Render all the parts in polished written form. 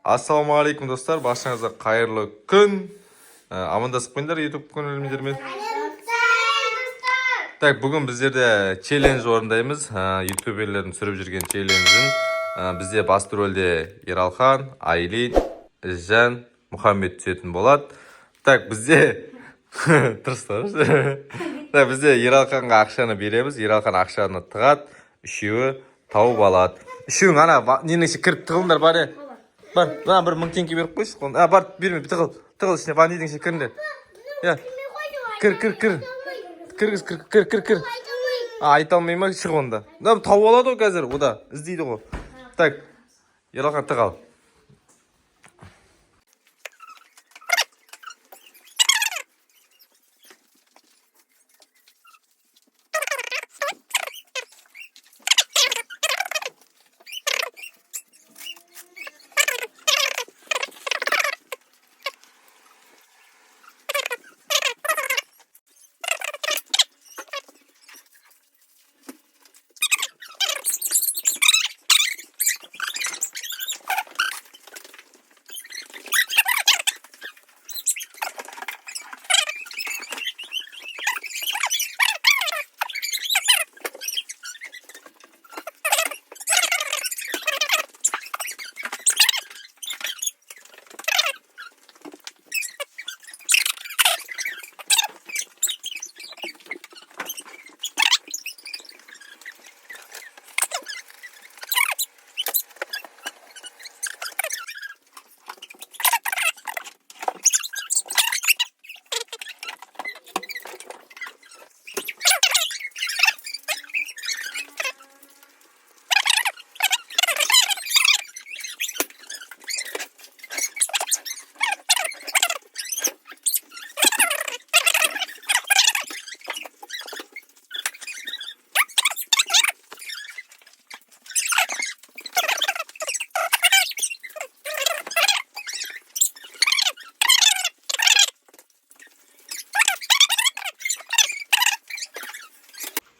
Ассалаумағалейкум достар, баршаңызға қайырлы күн. Амандасып қойыңдар YouTube көңілімдермен. Так, бүгін біздерде челлендж орындаймыз. Ютуберлердің сүріп жүрген челленджін. Бізде басты рөлде Ералхан, Айлин, Ізжан, Мұхаммед түсетін болады. Так, бізде Так, бізде Ералханға ақшаны береміз. Ералхан ақшаны тығады, үшеуі тауып алады. Үшеуің ана неніңше кіріп тығылыңдар бар. Бар, бір 1000 теңге беріп қойшы. Бар, берме, тығыл ішіне, ванидың ішіне кіріңдер. Кір. Айта алмай ма, шық онда. Тауып алады ғой қазір, ода, іздейді ғой. Так, Ералхан тығал.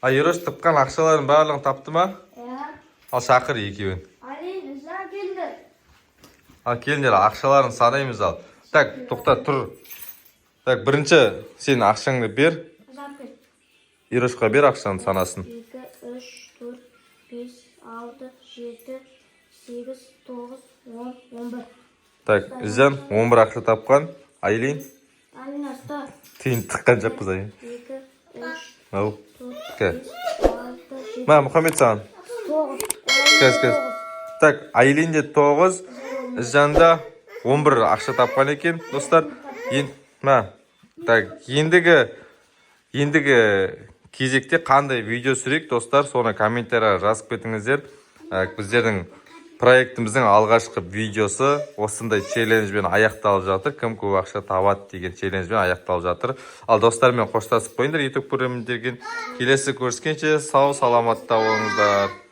Ерош тапқан ақшаларын барлығын тапты ма? Ал шақыр екеуін. Ал келіңдер, ақшаларын санаймыз ал. Так, тоқта, тұр. Так, бірінші сен ақшаңды бер. Ерошқа бер ақшаны санасын. 2, 3, 4, 5, 6, 7, 8, 9, 10, 11. Так, Ізжан 11 ақша тапқан. Айлин? Айлин аста. Тиын тыққан жақпыз Айлин. 2, 3, Ау. 4, 5, 6, 7. Мұхаммед саған. 9. Кәз. Так, Айлинде 9, Ізжанда 11 ақша тапқан екен, достар. Так, ендігі кезекте қандай видео сүрек, достар, соны комментария жазып кетіңіздер. Біздердің проектіміздің алғашқы видеосы осындай челленджбен аяқталып жатыр. Кім көп ақша табады деген челленджбен аяқталып жатыр. Ал достармен қоштасып қойыңдар, YouTube көрермендерге. Келесі көріскенше сау саламатта болыңыздар.